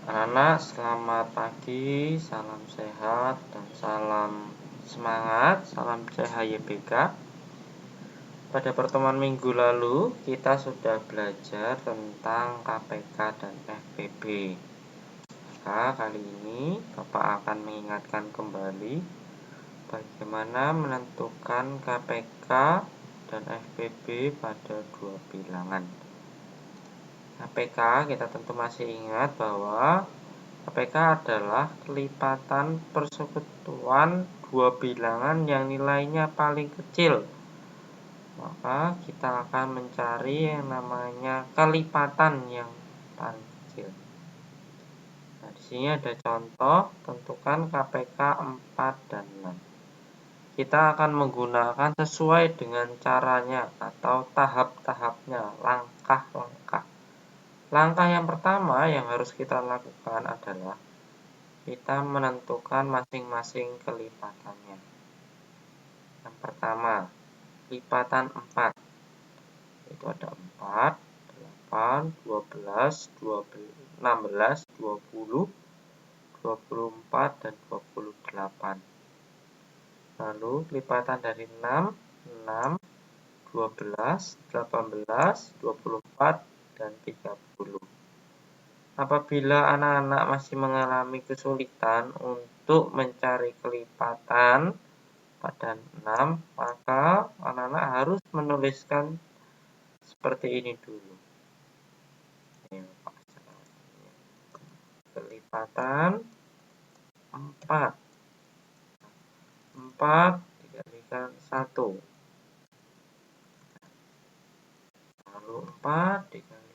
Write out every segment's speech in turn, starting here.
Anak-anak, selamat pagi, salam sehat, dan salam semangat, salam CHYPK. Pada pertemuan minggu lalu, kita sudah belajar tentang KPK dan FPB. Maka kali ini, Bapak akan mengingatkan kembali bagaimana menentukan KPK dan FPB pada dua bilangan. KPK kita tentu masih ingat bahwa KPK adalah kelipatan persekutuan dua bilangan yang nilainya paling kecil. Maka kita akan mencari yang namanya kelipatan yang paling kecil. Nah, di sini ada contoh, tentukan KPK 4 dan 6. Kita akan menggunakan sesuai dengan caranya atau tahap-tahapnya, langkah-langkah. Langkah yang pertama yang harus kita lakukan adalah kita menentukan masing-masing kelipatannya. Yang pertama, lipatan 4. Itu ada 4, 8, 12, 16, 20, 24, dan 28. Lalu lipatan dari 6, 6, 12, 18, 24, dan 30. Apabila anak-anak masih mengalami kesulitan untuk mencari kelipatan pada 6, maka anak-anak harus menuliskan seperti ini dulu. Kelipatan 4. 4 dikalikan 1. Lalu 4 dikalikan 2.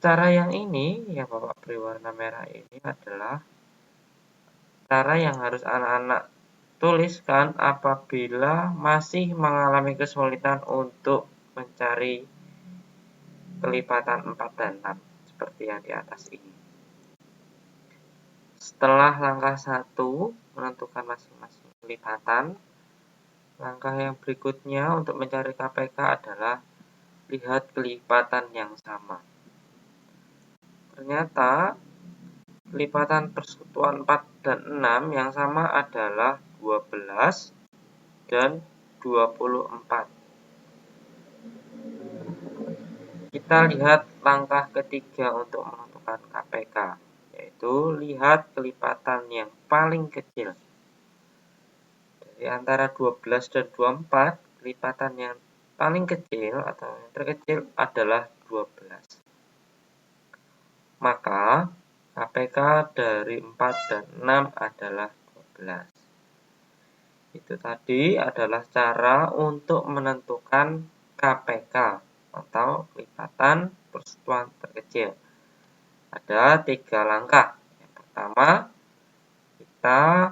Cara yang ini, yang Bapak beri warna merah ini adalah cara yang harus anak-anak tuliskan apabila masih mengalami kesulitan untuk mencari kelipatan 4 dan 6 seperti yang di atas ini. Setelah langkah 1 menentukan masing-masing kelipatan, langkah yang berikutnya untuk mencari KPK adalah lihat kelipatan yang sama. Ternyata kelipatan persekutuan 4 dan 6 yang sama adalah 12 dan 24. Kita lihat langkah ketiga untuk menentukan KPK, yaitu lihat kelipatan yang paling kecil. Dari antara 12 dan 24, kelipatan yang paling kecil atau yang terkecil adalah 12. Maka KPK dari 4 dan 6 adalah 12. Itu tadi adalah cara untuk menentukan KPK atau kelipatan persekutuan terkecil. Ada 3 langkah. Yang pertama, kita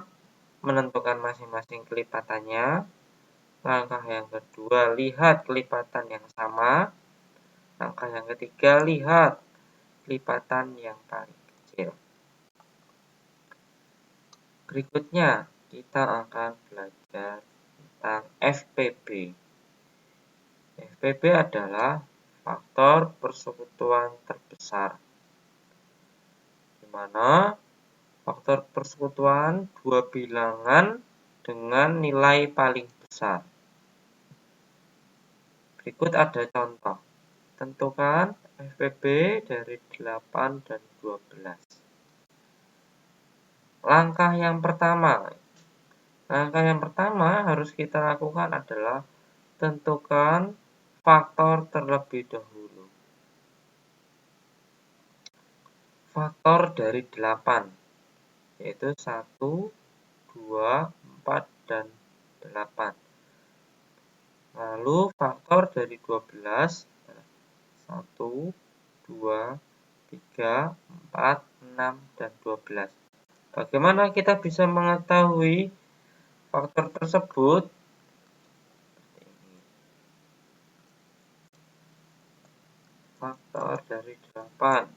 menentukan masing-masing kelipatannya. Langkah yang kedua, lihat kelipatan yang sama. Langkah yang ketiga, lihat kelipatan yang paling kecil. Berikutnya, kita akan belajar tentang FPB. FPB adalah faktor persekutuan terbesar, di mana faktor persekutuan dua bilangan dengan nilai paling besar. Berikut ada contoh. Tentukan FPB dari 8 dan 12. Langkah yang pertama harus kita lakukan adalah tentukan faktor terlebih dahulu. Faktor dari 8, yaitu 1, 2, 4, dan 8. Lalu faktor dari 12, 1, 2, 3, 4, 6, dan 12. Bagaimana kita bisa mengetahui faktor tersebut? Faktor dari 8.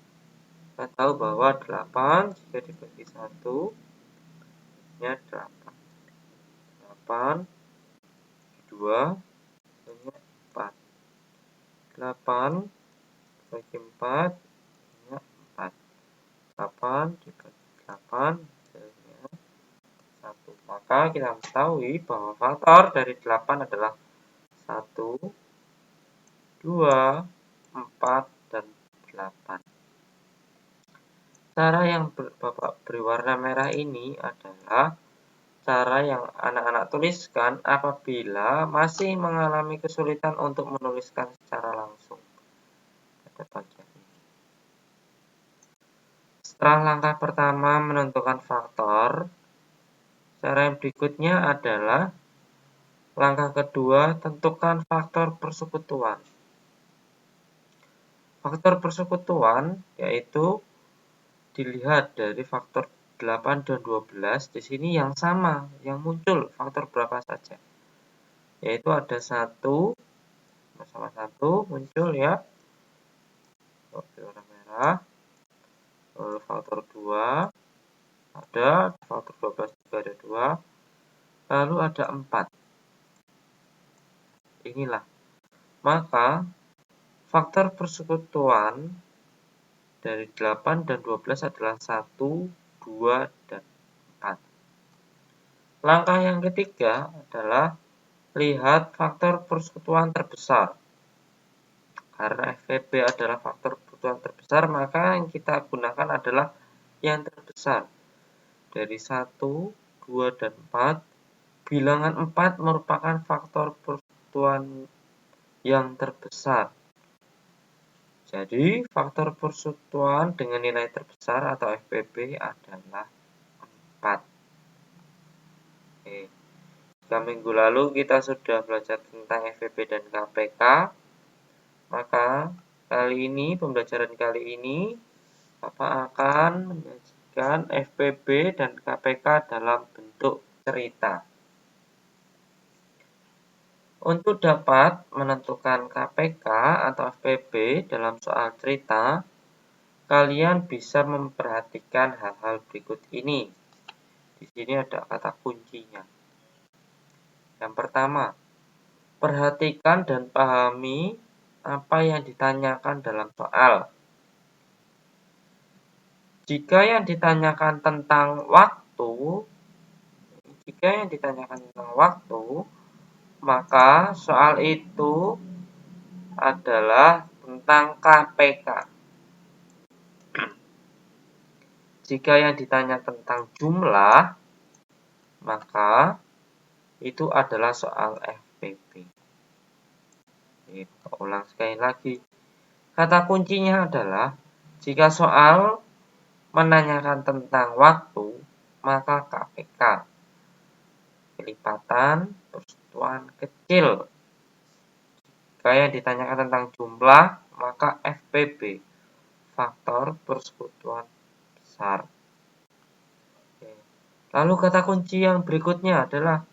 Kita tahu bahwa 8 jika dibagi 1, ini 8. 8 2 ini 4. 8 bagi 4 8 dibagi 8 hasilnya 1. Maka kita ketahui bahwa faktor dari 8 adalah 1, 2, 4, dan 8. Cara yang Bapak beri warna merah ini adalah cara yang anak-anak tuliskan apabila masih mengalami kesulitan untuk menuliskan secara langsung pada bagian ini. Setelah langkah pertama menentukan faktor, cara yang berikutnya adalah langkah kedua, tentukan faktor persekutuan. Faktor persekutuan yaitu dilihat dari faktor 8 dan 12, di sini yang sama, yang muncul faktor berapa saja. Yaitu ada 1, sama 1 muncul ya. Warna merah. Lalu faktor 2 ada, faktor 12 juga ada 2. Lalu ada 4. Inilah. Maka faktor persekutuan dari 8 dan 12 adalah 1, 2, dan 4. Langkah yang ketiga adalah lihat faktor persekutuan terbesar. Karena FPB adalah faktor persekutuan terbesar, maka yang kita gunakan adalah yang terbesar. Dari 1, 2, dan 4, bilangan 4 merupakan faktor persekutuan yang terbesar. Jadi, faktor persekutuan dengan nilai terbesar atau FPB adalah 4. Oke. Jika minggu lalu kita sudah belajar tentang FPB dan KPK, maka pembelajaran kali ini Bapak akan menyajikan FPB dan KPK dalam bentuk cerita. Untuk dapat menentukan KPK atau FPB dalam soal cerita, kalian bisa memperhatikan hal-hal berikut ini. Di sini ada kata kuncinya. Yang pertama, perhatikan dan pahami apa yang ditanyakan dalam soal. Jika yang ditanyakan tentang waktu, maka soal itu adalah tentang KPK. Jika yang ditanya tentang jumlah, maka itu adalah soal FPB. Ulang sekali lagi. Kata kuncinya adalah jika soal menanyakan tentang waktu, maka KPK. Kelipatan persekutuan kecil. Jika yang ditanyakan tentang jumlah, maka FPB. Faktor persekutuan besar. Lalu kata kunci yang berikutnya adalah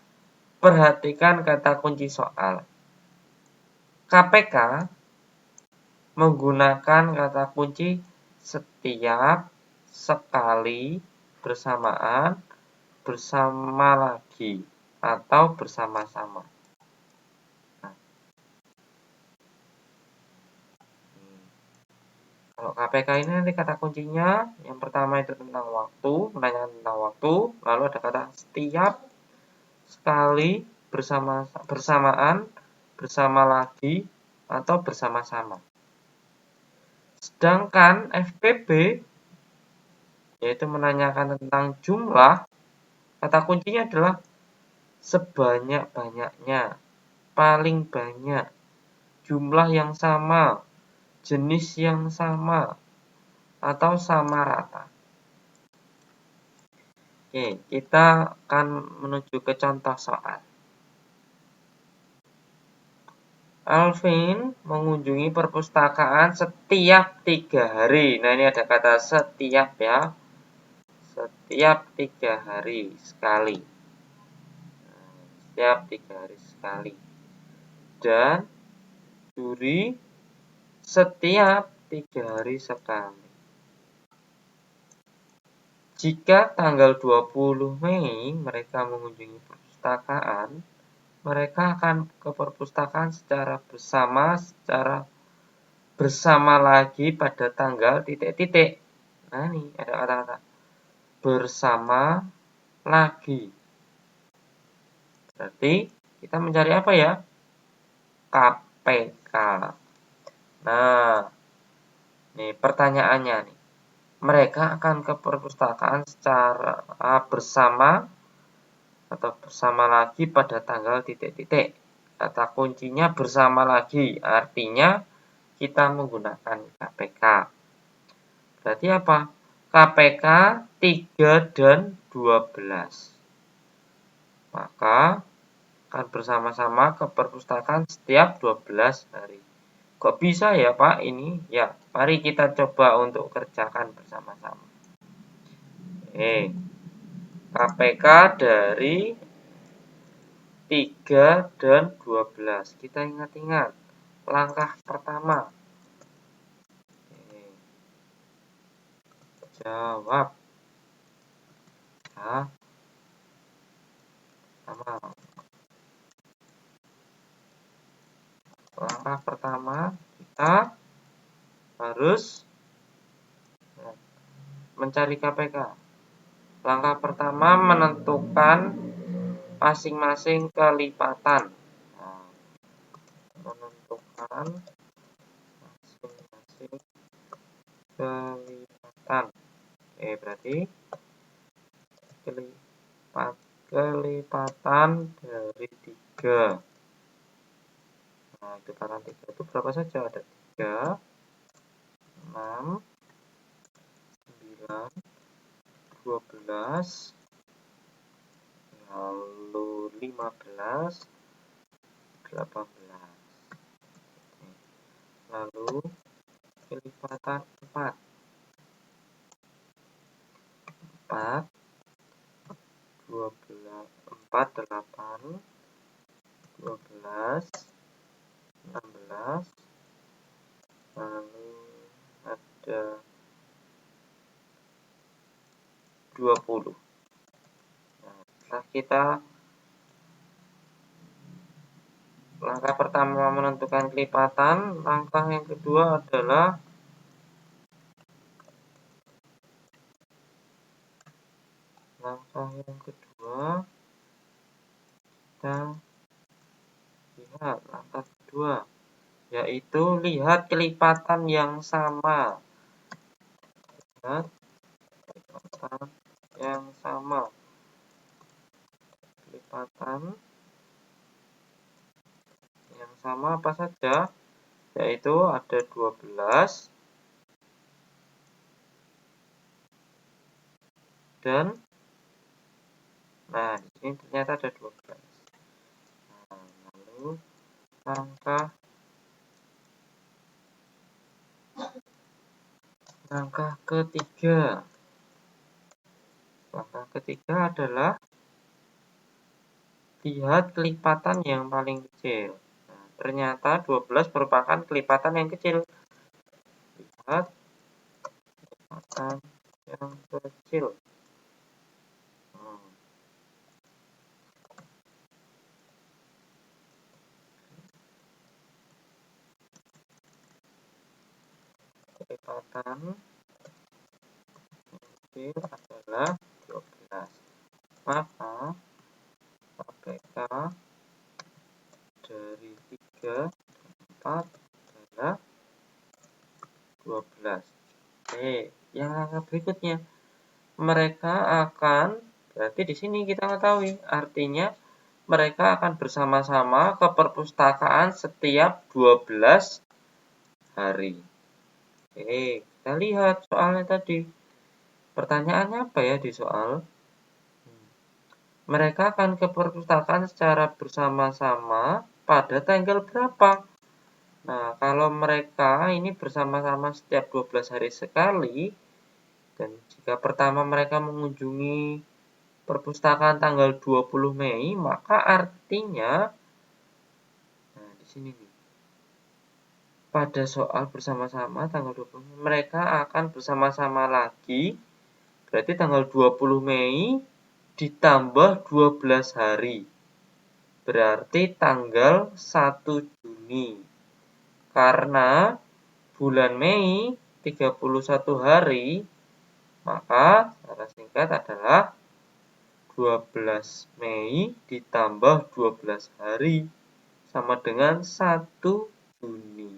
perhatikan kata kunci soal. KPK menggunakan kata kunci setiap, sekali, bersamaan, bersama lagi, atau bersama-sama. Kalau KPK ini nanti kata kuncinya, yang pertama itu tentang waktu, menanyakan tentang waktu, lalu ada kata setiap, sekali, bersamaan, bersama lagi, atau bersama-sama. Sedangkan FPB, yaitu menanyakan tentang jumlah, kata kuncinya adalah sebanyak-banyaknya, paling banyak, jumlah yang sama, jenis yang sama, atau sama rata. Oke, kita akan menuju ke contoh soal. Alvin mengunjungi perpustakaan setiap 3 hari. Nah, ini ada kata setiap ya. Setiap 3 hari sekali. Setiap 3 hari sekali. Dan Juri setiap 3 hari sekali. Jika tanggal 20 Mei mereka mengunjungi perpustakaan, mereka akan ke perpustakaan secara bersama lagi pada tanggal titik-titik. Nah, ini ada kata-kata bersama lagi. Berarti kita mencari apa ya? KPK. Nah, ini pertanyaannya nih. Mereka akan ke perpustakaan secara bersama atau bersama lagi pada tanggal titik-titik. Kata kuncinya bersama lagi, artinya kita menggunakan KPK. Berarti apa? KPK 3 dan 12. Maka akan bersama-sama ke perpustakaan setiap 12 hari. Kok bisa ya Pak ini? Ya, mari kita coba untuk kerjakan bersama-sama. KPK dari 3 dan 12. Kita ingat-ingat. Langkah pertama. Jawab. Ya. Langkah pertama kita harus mencari KPK. Langkah pertama menentukan masing-masing kelipatan. Nah, menentukan masing-masing kelipatan. Oke, berarti kelipatan dari 3. Nah, kelipatan 3 itu berapa saja? Ada 3, 6, 9, 12, lalu 15, 18. Lalu kelipatan 4. 4, 12, 4, 8, 12, 16, lalu ada 20. Nah, setelah kita langkah pertama menentukan kelipatan, langkah yang kedua adalah kita lihat langkah kedua, yaitu lihat kelipatan yang sama. Lihat kelipatan yang sama. Kelipatan yang sama apa saja? Yaitu ada 12 dan nah, di sini ternyata ada 12. Nah, lalu langkah ketiga. Langkah ketiga adalah lihat kelipatan yang paling kecil. Nah, ternyata 12 merupakan kelipatan yang kecil. Lihat kelipatan yang kecil. Kelipatan yang kecil adalah 12. Maka KPK dari 3 dan 4 adalah 12. Oke, yang langkah berikutnya mereka akan, berarti di sini kita ketahui artinya mereka akan bersama-sama ke perpustakaan setiap 12 hari. Oke, kita lihat soalnya tadi. Pertanyaannya apa ya di soal? Mereka akan ke perpustakaan secara bersama-sama pada tanggal berapa? Nah, kalau mereka ini bersama-sama setiap 12 hari sekali, dan jika pertama mereka mengunjungi perpustakaan tanggal 20 Mei, maka artinya nah di sini nih. Pada soal bersama-sama tanggal 20 mereka akan bersama-sama lagi. Berarti tanggal 20 Mei ditambah 12 hari. Berarti tanggal 1 Juni. Karena bulan Mei 31 hari, Maka secara singkat adalah 12 Mei ditambah 12 hari sama dengan 1 Juni.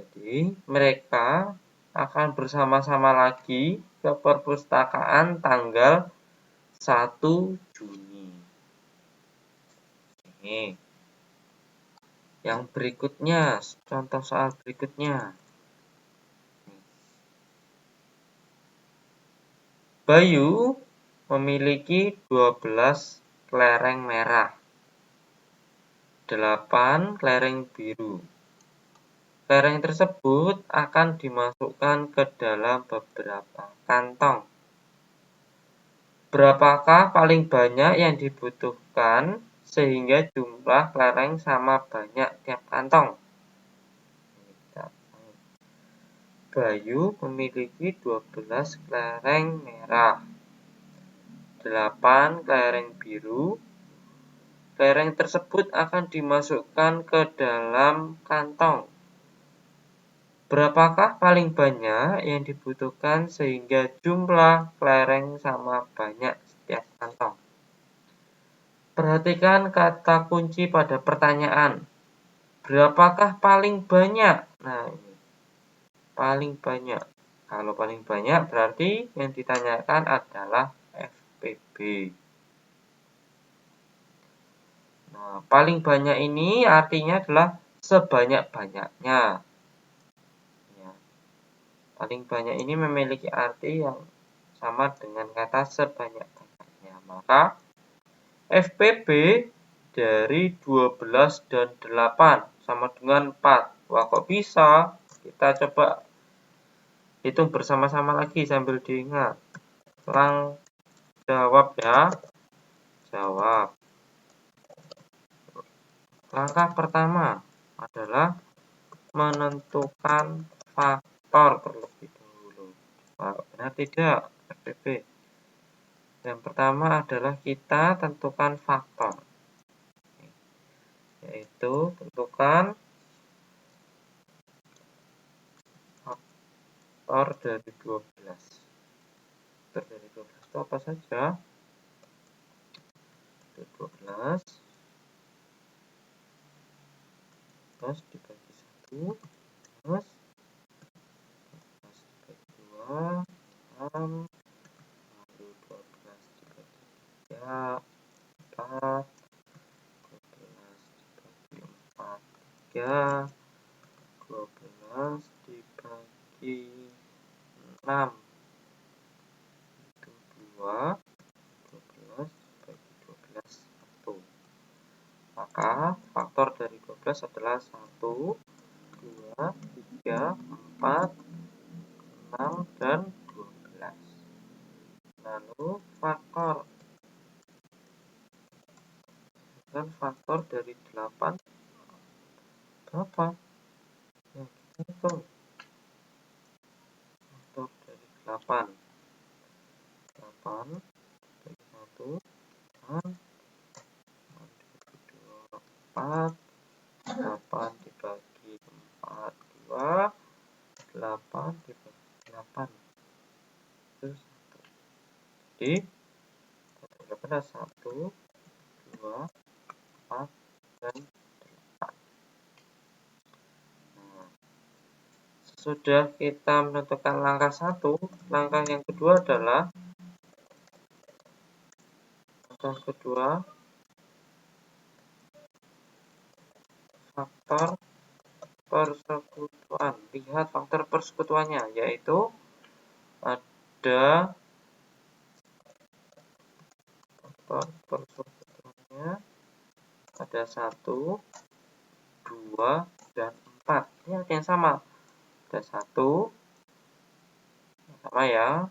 Jadi mereka akan bersama-sama lagi ke perpustakaan tanggal 1 Juni. Oke. Yang berikutnya, contoh soal berikutnya. Bayu memiliki 12 kelereng merah, 8 kelereng biru. Kelereng tersebut akan dimasukkan ke dalam beberapa kantong. Berapakah paling banyak yang dibutuhkan sehingga jumlah kelereng sama banyak tiap kantong? Bayu memiliki 12 kelereng merah, 8 kelereng biru. Kelereng tersebut akan dimasukkan ke dalam kantong. Berapakah paling banyak yang dibutuhkan sehingga jumlah kelereng sama banyak setiap kantong? Perhatikan kata kunci pada pertanyaan. Berapakah paling banyak? Nah, ini paling banyak. Kalau paling banyak berarti yang ditanyakan adalah FPB. Nah, paling banyak ini artinya adalah sebanyak-banyaknya. Ya. Paling banyak ini memiliki arti yang sama dengan kata sebanyak-banyaknya. Maka FPB dari 12 dan 8 sama dengan 4. Wah, kok bisa? Kita coba hitung bersama-sama lagi sambil diingat. Jawab ya. Jawab. Langkah pertama adalah menentukan faktor terlebih dahulu. Benar tidak, FPB? Yang pertama adalah kita tentukan faktor. Yaitu tentukan faktor dari 12. Faktor dari 12 itu apa saja? 12 dibagi 1 plus 12 dibagi 2 6, lalu 12 dibagi 3 4, 12 dibagi 4 3, 12 dibagi 6 itu 2, 12 dibagi 12 1. Maka faktor dari 12 adalah 1, 2, 3, 4, 6, dan 12. Lalu faktor dari 8 berapa? Ya, kita hitung. Faktor dari 8 bagi 1 dan 4, 8 dibagi 4 2, 8 dibagi 8 itu 1. Jadi 8 ada 1, 2, 4, dan 8. Nah, sesudah kita menentukan langkah 1, langkah yang kedua adalah faktor persekutuan. Lihat faktor persekutuannya, yaitu ada faktor persekutuannya ada 1, 2, dan 4. Lihat yang sama. Ada 1 sama ya.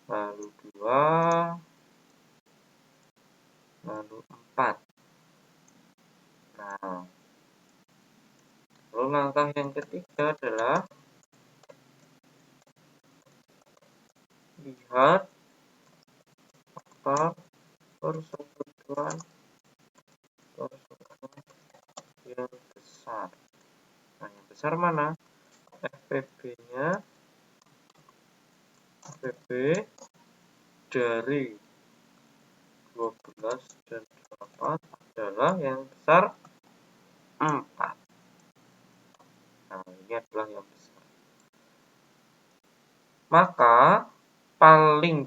Lalu 2, lalu 4. Nah, lalu langkah yang ketiga adalah lihat faktor persekutuan yang besar. Nah, yang besar mana? FPB-nya FPB dari 12 dan 8 adalah yang besar 4. Nah, ini adalah yang besar. Maka paling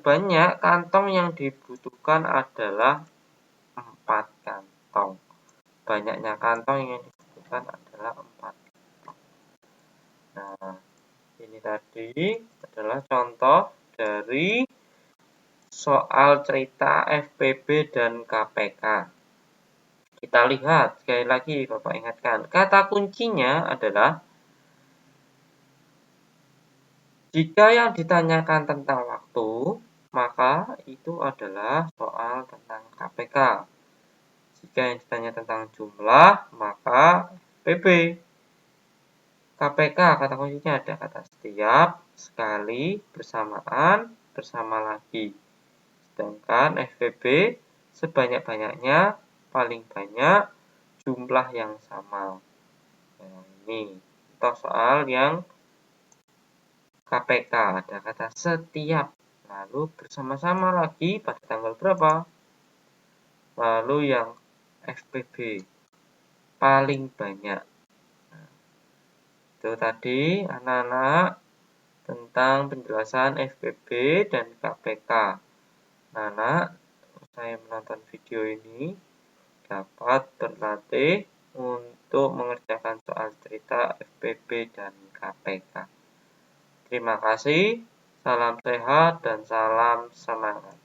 banyak kantong yang dibutuhkan adalah 4 kantong. Banyaknya kantong yang dibutuhkan adalah 4 kantong. Nah, ini tadi adalah contoh dari soal cerita FPB dan KPK. Kita lihat sekali lagi, Bapak ingatkan. Kata kuncinya adalah jika yang ditanyakan tentang waktu, maka itu adalah soal tentang KPK. Jika yang ditanya tentang jumlah, maka FPB. KPK, kata kuncinya ada kata setiap, sekali, bersamaan, bersama lagi. Sedangkan FPB sebanyak-banyaknya, paling banyak, jumlah yang sama. Nah, ini contoh soal yang KPK, ada kata setiap, lalu bersama-sama lagi pada tanggal berapa, lalu yang FPB paling banyak. Nah, itu tadi anak-anak tentang penjelasan FPB dan KPK. Anak-anak, saya menonton video ini dapat berlatih untuk mengerjakan soal cerita FPB dan KPK. Terima kasih, salam sehat dan salam semangat.